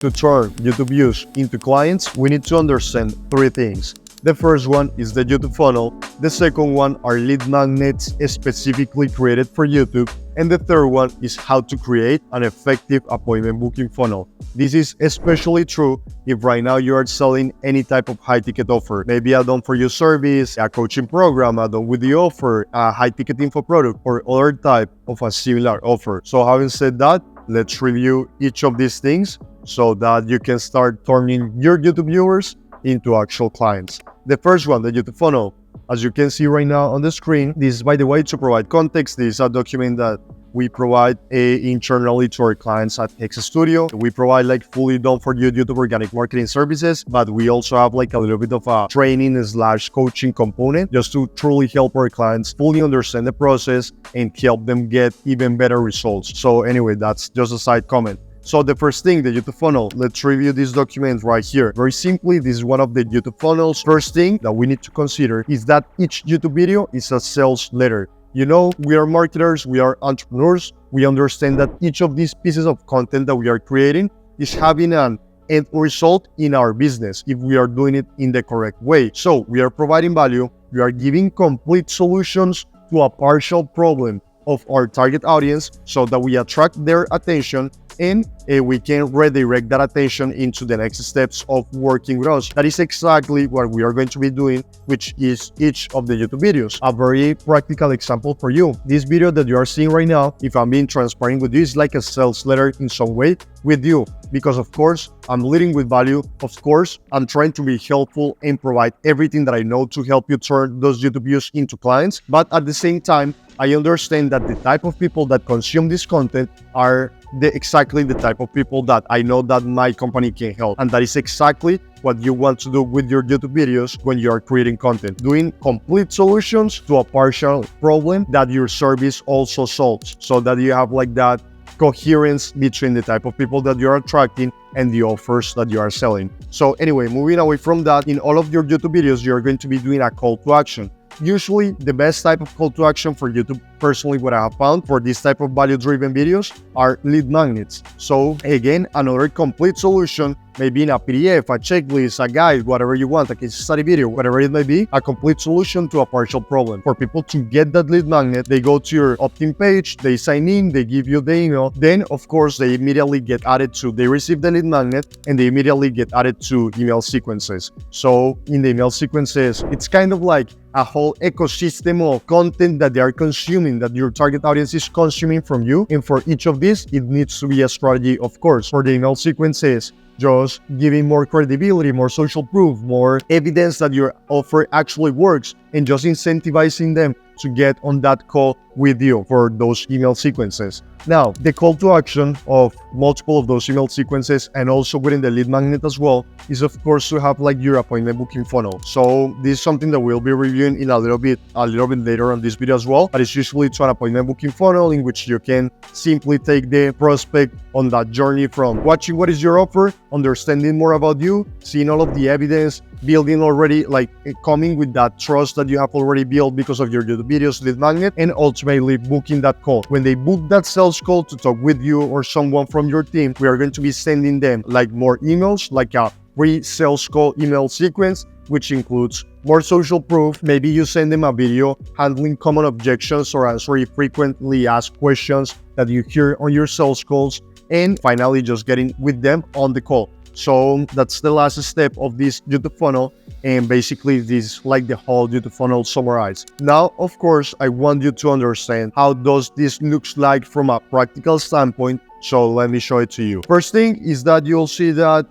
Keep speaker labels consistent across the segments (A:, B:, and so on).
A: To turn YouTube views into clients, we need to understand three things. The first one is the YouTube funnel. The second one are lead magnets specifically created for YouTube. And the third one is how to create an effective appointment booking funnel. This is especially true if right now you are selling any type of high-ticket offer. Maybe a done-for-you service, a coaching program, a done-with-you offer, a high-ticket info product, or other type of a similar offer. So having said that, let's review each of these things so that you can start turning your YouTube viewers into actual clients. The first one, the YouTube funnel. As you can see right now on the screen, this is, by the way, to provide context. This is a document that we provide internally to our clients at Hex Studio. We provide like fully done for you YouTube organic marketing services, but we also have like a little bit of a training / coaching component just to truly help our clients fully understand the process and help them get even better results. So anyway, that's just a side comment. So the first thing, the YouTube funnel, let's review this document right here. Very simply, this is one of the YouTube funnels. First thing that we need to consider is that each YouTube video is a sales letter. You know, we are marketers, we are entrepreneurs. We understand that each of these pieces of content that we are creating is having an end result in our business if we are doing it in the correct way. So we are providing value, we are giving complete solutions to a partial problem of our target audience so that we attract their attention and we can redirect that attention into the next steps of working with us. That is exactly what we are going to be doing, which is each of the YouTube videos. A very practical example for you. This video that you are seeing right now, if I'm being transparent with you, is like a sales letter in some way with you. Because of course, I'm leading with value. Of course, I'm trying to be helpful and provide everything that I know to help you turn those YouTube views into clients. But at the same time, I understand that the type of people that consume this content are exactly the type of people that I know that my company can help. And that is exactly what you want to do with your YouTube videos when you are creating content. Doing complete solutions to a partial problem that your service also solves, so that you have like that coherence between the type of people that you're attracting and the offers that you are selling. So anyway, moving away from that, in all of your YouTube videos, you're going to be doing a call to action. Usually, the best type of call to action for YouTube, personally, what I have found for this type of value-driven videos are lead magnets. So again, another complete solution, maybe in a PDF, a checklist, a guide, whatever you want, a case study video, whatever it may be, a complete solution to a partial problem. For people to get that lead magnet, they go to your opt-in page, they sign in, they give you the email, then of course they immediately get added to, they receive the lead magnet and they immediately get added to email sequences. So in the email sequences, it's kind of like a whole ecosystem of content that they are consuming, that your target audience is consuming from you. And for each of these, it needs to be a strategy, of course. For the email sequences, just giving more credibility, more social proof, more evidence that your offer actually works, and just incentivizing them to get on that call with you for those email sequences. Now, the call to action of multiple of those email sequences and also within the lead magnet as well is of course to have like your appointment booking funnel. So this is something that we'll be reviewing in a little bit later on this video as well, but it's usually to an appointment booking funnel in which you can simply take the prospect on that journey from watching what is your offer, understanding more about you, seeing all of the evidence, building already, like coming with that trust that you have already built because of your YouTube videos, lead magnet, and ultimately booking that call. When they book that sales call to talk with you or someone from your team, we are going to be sending them like more emails, like a free sales call email sequence, which includes more social proof. Maybe you send them a video handling common objections or answering frequently asked questions that you hear on your sales calls, and finally just getting with them on the call. So that's the last step of this YouTube funnel, and basically this is like the whole YouTube funnel summarized. Now, of course, I want you to understand how does this looks like from a practical standpoint, so let me show it to you. First thing is that you'll see that,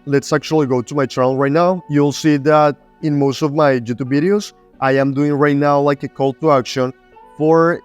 A: let's actually go to my channel right now. You'll see that in most of my YouTube videos, I am doing right now like a call to action for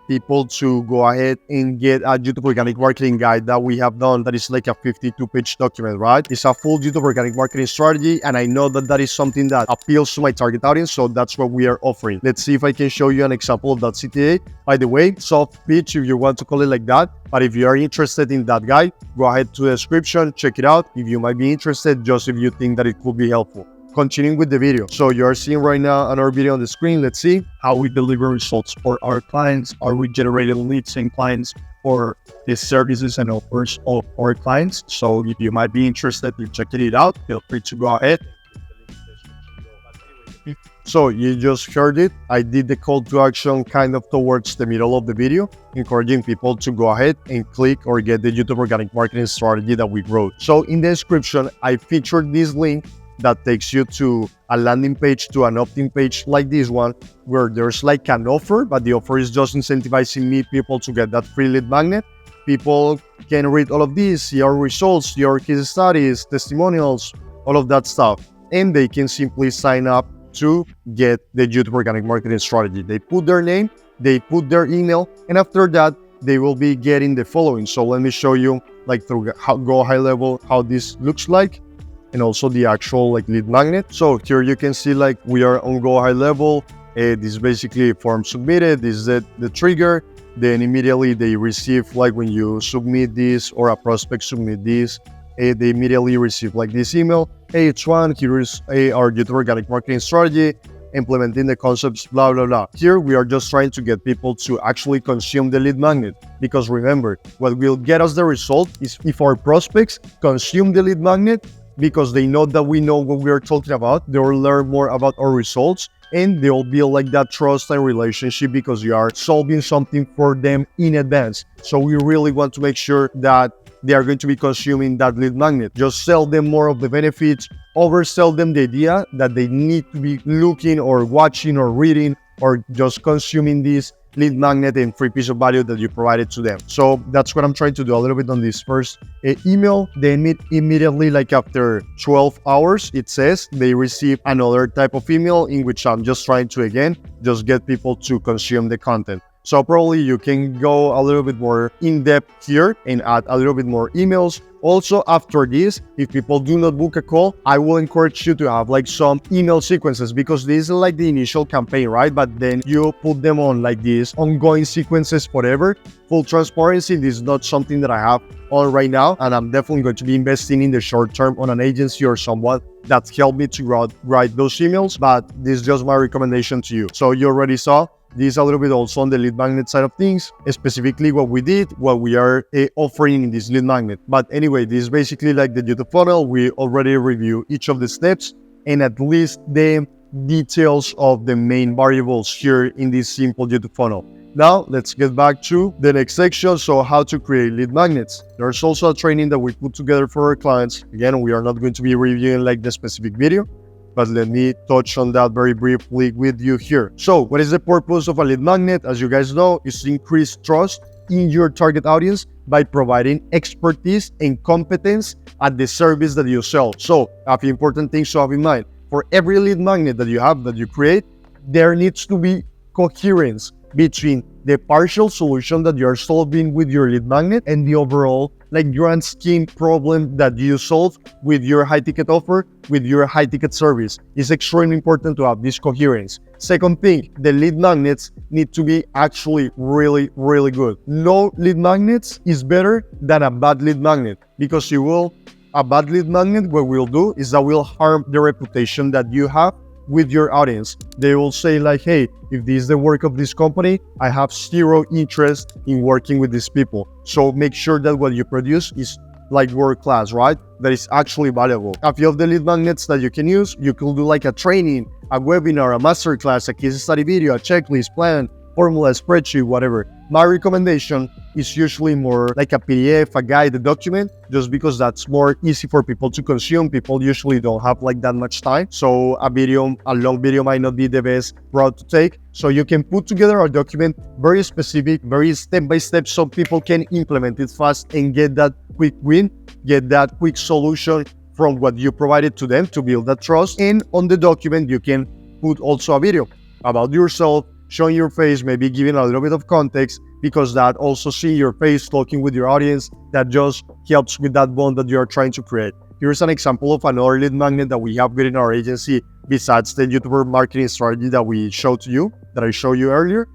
A: people to go ahead and get a YouTube organic marketing guide that we have done. That is like a 52-page document, right? It's a full YouTube organic marketing strategy, and I know that that is something that appeals to my target audience, so that's what we are offering. Let's see if I can show you an example of that CTA. By the way, soft pitch if you want to call it like that, but if you are interested in that guide, go ahead to the description, check it out if you might be interested, just if you think that it could be helpful. continuing with the video. So you're seeing right now another video on the screen. Let's see how we deliver results for our clients. Are we generating leads and clients for the services and offers of our clients? So if you might be interested in checking it out, feel free to go ahead. So you just heard it. I did the call to action kind of towards the middle of the video, encouraging people to go ahead and click or get the YouTube organic marketing strategy that we wrote. So in the description, I featured this link that takes you to a landing page, to an opt-in page like this one, where there's like an offer, but the offer is just incentivizing me people to get that free lead magnet. People can read all of these, see our results, your case studies, testimonials, all of that stuff. And they can simply sign up to get the YouTube organic marketing strategy. They put their name, they put their email, and after that, they will be getting the following. So let me show you like through Go High Level how this looks like, and also the actual like lead magnet. So here you can see like we are on Go High Level. This is basically form submitted. This is the trigger. Then immediately they receive, like when you submit this or a prospect submit this, they immediately receive like this email. Hey, it's Juan, here is our YouTube organic marketing strategy, implementing the concepts, blah, blah, blah. Here, we are just trying to get people to actually consume the lead magnet. Because remember, what will get us the result is if our prospects consume the lead magnet, because they know that we know what we are talking about, they will learn more about our results, and they'll build like that trust and relationship because you are solving something for them in advance. So we really want to make sure that they are going to be consuming that lead magnet. Just sell them more of the benefits, oversell them the idea that they need to be looking or watching or reading or just consuming this lead magnet and free piece of value that you provided to them. So that's what I'm trying to do a little bit on this first email. They immediately, like after 12 hours, it says they receive another type of email in which I'm just trying to, again, just get people to consume the content. So probably you can go a little bit more in depth here and add a little bit more emails. Also, after this, if people do not book a call, I will encourage you to have like some email sequences, because this is like the initial campaign, right? But then you put them on like these ongoing sequences forever. Full transparency, this is not something that I have on right now, and I'm definitely going to be investing in the short term on an agency or someone that's helped me to write those emails, but this is just my recommendation to you. So you already saw this a little bit also on the lead magnet side of things, specifically what we did, what we are offering in this lead magnet. But anyway, this is basically like the YouTube funnel. We already reviewed each of the steps and at least the details of the main variables here in this simple YouTube funnel. Now, let's get back to the next section. So how to create lead magnets. There's also a training that we put together for our clients. Again, we are not going to be reviewing like the specific video, but let me touch on that very briefly with you here. So what is the purpose of a lead magnet? As you guys know, is to increase trust in your target audience by providing expertise and competence at the service that you sell. So a few important things to have in mind. For every lead magnet that you have, that you create, there needs to be coherence between the partial solution that you're solving with your lead magnet and the overall like grand scheme problem that you solve with your high ticket offer, with your high ticket service. It's extremely important to have this coherence. Second thing, the lead magnets need to be actually really, really good. No lead magnets is better than a bad lead magnet, because a bad lead magnet, what we'll do is that will harm the reputation that you have with your audience. They will say like, hey, if this is the work of this company, I have zero interest in working with these people. So make sure that what you produce is like world class, right? That is actually valuable. A few of the lead magnets that you can use, you could do like a training, a webinar, a masterclass, a case study video, a checklist, plan, formula, spreadsheet, whatever. My recommendation is usually more like a PDF, a guide, a document, just because that's more easy for people to consume. People usually don't have like that much time. So a long video might not be the best route to take. So you can put together a document very specific, very step-by-step, so people can implement it fast and get that quick win, get that quick solution from what you provided to them to build that trust. And on the document, you can put also a video about yourself, showing your face, maybe giving a little bit of context, because that also seeing your face, talking with your audience, that just helps with that bond that you are trying to create. Here's an example of another lead magnet that we have within our agency besides the YouTuber marketing strategy that we showed to you, that I showed you earlier.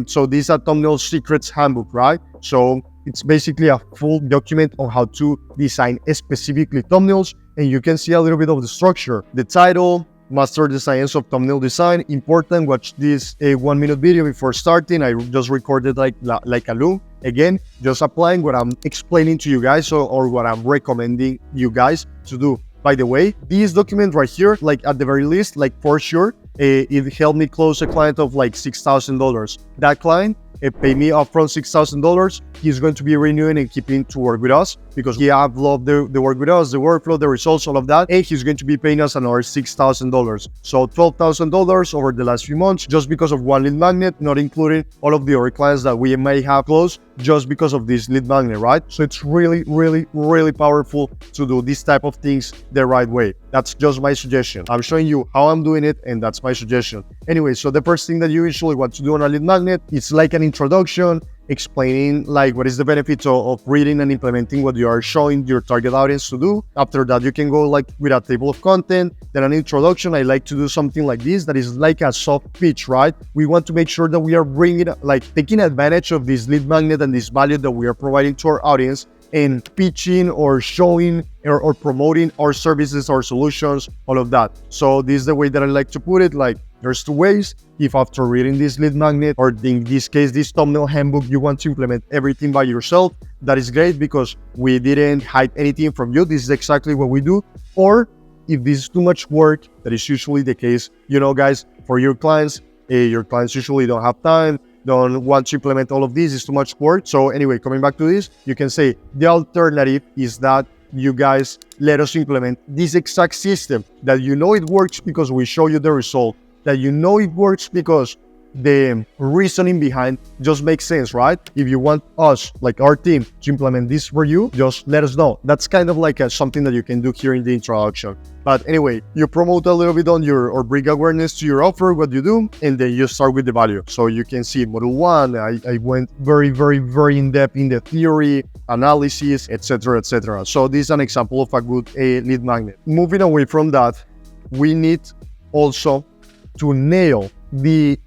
A: So this is a thumbnail secrets handbook, right? So It's basically a full document on how to design specifically thumbnails, and you can see a little bit of the structure. The title, master the science of thumbnail design, important, watch this 1 minute video before starting. I just recorded like a loop. Again, just applying what I'm explaining to you guys or what I'm recommending you guys to do. By the way, this document right here, like at the very least, like for sure, it helped me close a client of like $6,000. That client, it paid me upfront $6,000. He's going to be renewing and keeping to work with us because he have loved the work with us, the workflow, the results, all of that. And he's going to be paying us another $6,000. So $12,000 over the last few months just because of one lead magnet, not including all of the other clients that we may have closed just because of this lead magnet, right? So it's really, really, really powerful to do this type of things the right way. That's just my suggestion. I'm showing you how I'm doing it, and that's my suggestion. Anyway, so the first thing that you usually want to do on a lead magnet, it's like an introduction, explaining like what is the benefits of reading and implementing what you are showing your target audience to do. After that, you can go like with a table of content, then an introduction. I like to do something like this that is like a soft pitch, right? We want to make sure that we are bringing, like taking advantage of this lead magnet and this value that we are providing to our audience and pitching or showing or promoting our services, our solutions, all of that. So this is the way that I like to put it. Like there's two ways. If after reading this lead magnet, or in this case, this thumbnail handbook, you want to implement everything by yourself, that is great because we didn't hide anything from you. This is exactly what we do. Or if this is too much work, that is usually the case, you know, guys, for your clients usually don't have time, don't want to implement all of this, it's too much work. So anyway, coming back to this, you can say the alternative is that you guys let us implement this exact system that you know it works because we show you the result, that you know it works because the reasoning behind just makes sense, right? If you want us, like our team, to implement this for you, just let us know. That's kind of like something that you can do here in the introduction. But anyway, you promote a little bit on your, or bring awareness to your offer, what you do, and then you start with the value. So you can see module 1, I went very, very, very in depth in the theory, analysis, etc., etc. So this is an example of a good lead magnet. Moving away from that, we need also to nail the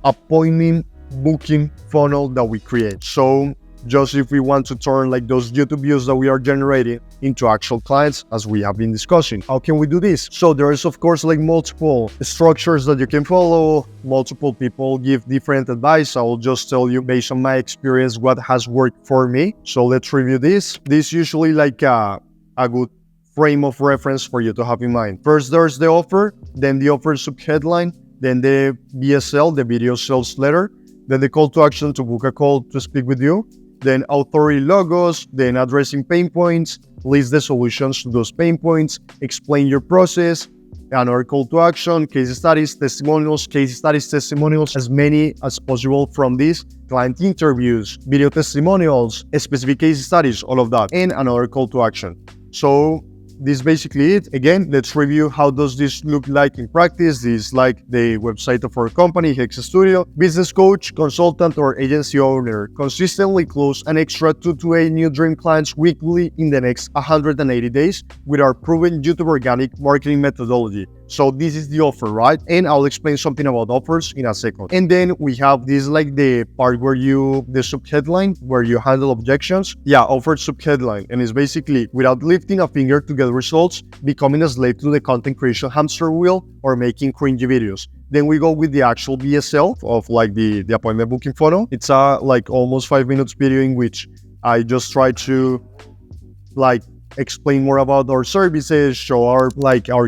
A: appointment booking funnel that we create. So just if we want to turn like those YouTube views that we are generating into actual clients, as we have been discussing, how can we do this? So there is of course like multiple structures that you can follow. Multiple people give different advice. I will just tell you based on my experience what has worked for me. So let's review this. This is usually like a good frame of reference for you to have in mind. First, there's the offer, then the offer subheadline, then the VSL, the video sales letter, then the call to action to book a call to speak with you, then authority logos, then addressing pain points, list the solutions to those pain points, explain your process, another call to action, case studies, testimonials, as many as possible from these, client interviews, video testimonials, specific case studies, all of that, and another call to action. So this is basically it. Again, let's review how does this look like in practice. This is like the website of our company, Hex Studio. Business coach, consultant, or agency owner. Consistently close an extra 2 to 8 new dream clients weekly in the next 180 days with our proven YouTube organic marketing methodology. So this is the offer, right? And I'll explain something about offers in a second. And then we have this like the part where the subheadline, where you handle objections. Yeah, offer subheadline. And it's basically without lifting a finger to get results, becoming a slave to the content creation hamster wheel, or making cringy videos. Then we go with the actual VSL of like the appointment booking funnel. It's a like almost 5 minutes video in which I just try to like explain more about our services, show our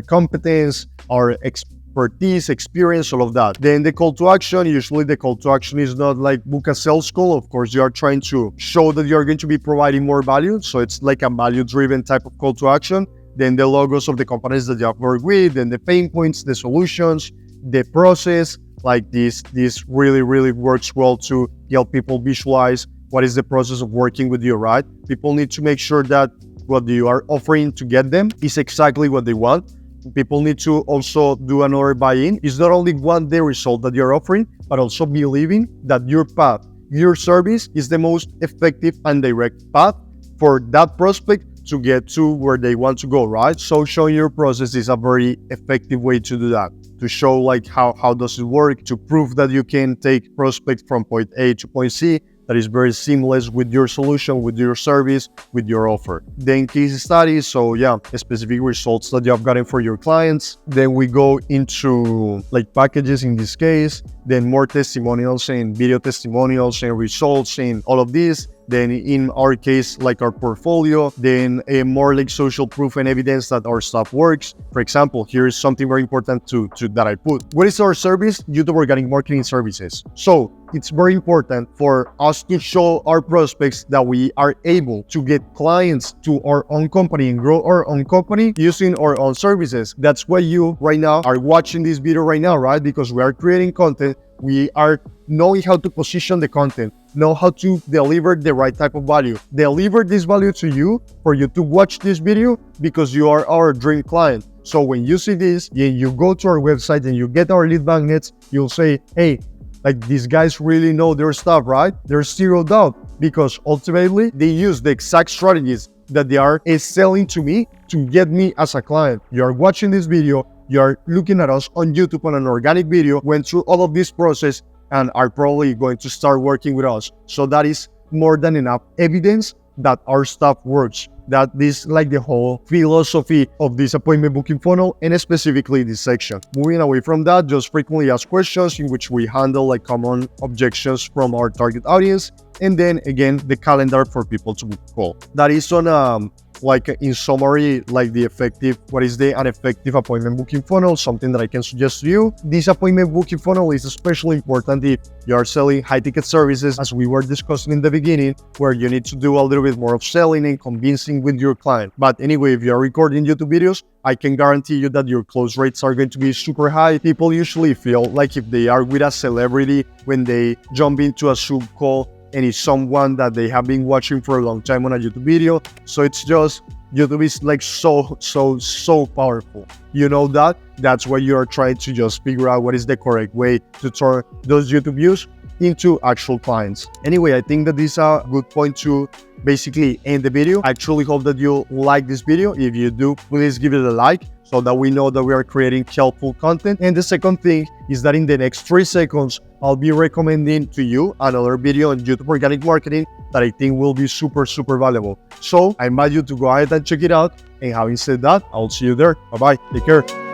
A: competence, our expertise, experience, all of that. Then the call to action, usually the call to action is not like book a sales call. Of course, you are trying to show that you're going to be providing more value. So it's like a value-driven type of call to action. Then the logos of the companies that you have worked with, then the pain points, the solutions, the process. Like this really, really works well to help people visualize what is the process of working with you, right? People need to make sure that what you are offering to get them is exactly what they want. People need to also do another buy-in. It's not only want the result that you're offering, but also believing that your path, your service is the most effective and direct path for that prospect to get to where they want to go, right? So showing your process is a very effective way to do that, to show like how does it work, to prove that you can take prospect from point A to point C, that is very seamless with your solution, with your service, with your offer. Then case studies, so yeah, specific results that you have gotten for your clients. Then we go into like packages in this case, then more testimonials and video testimonials and results and all of this. Then in our case, like our portfolio, then a more like social proof and evidence that our stuff works. For example, here is something very important to that I put. What is our service? YouTube organic marketing services. So it's very important for us to show our prospects that we are able to get clients to our own company and grow our own company using our own services. That's why you right now are watching this video right now, right? Because we are creating content. We are knowing how to position the content, know how to deliver the right type of value, deliver this value to you for you to watch this video because you are our dream client. So when you see this, you go to our website and you get our lead magnets, you'll say, hey, like these guys really know their stuff, right? There's zero doubt because ultimately they use the exact strategies that they are selling to me to get me as a client. You are watching this video, you are looking at us on YouTube on an organic video, went through all of this process and are probably going to start working with us. So that is more than enough evidence that our stuff works. That is like the whole philosophy of this appointment booking funnel and specifically this section. Moving away from that, just frequently asked questions in which we handle like common objections from our target audience. And then again, the calendar for people to book call. That is on like in summary, like what is an effective appointment booking funnel, something that I can suggest to you. This appointment booking funnel is especially important if you are selling high ticket services, as we were discussing in the beginning, where you need to do a little bit more of selling and convincing with your client. But anyway, if you are recording YouTube videos, I can guarantee you that your close rates are going to be super high. People usually feel like if they are with a celebrity when they jump into a Zoom call and it's someone that they have been watching for a long time on a YouTube video. So it's just, YouTube is like so powerful. You know that? That's why you are trying to just figure out what is the correct way to turn those YouTube views into actual clients. Anyway, I think that this is a good point to basically end the video. I truly hope that you like this video. If you do, please give it a like so that we know that we are creating helpful content. And the second thing is that in the next 3 seconds, I'll be recommending to you another video on YouTube organic marketing that I think will be super valuable. So I invite you to go ahead and check it out. And having said that, I'll see you there. Bye-bye. Take care.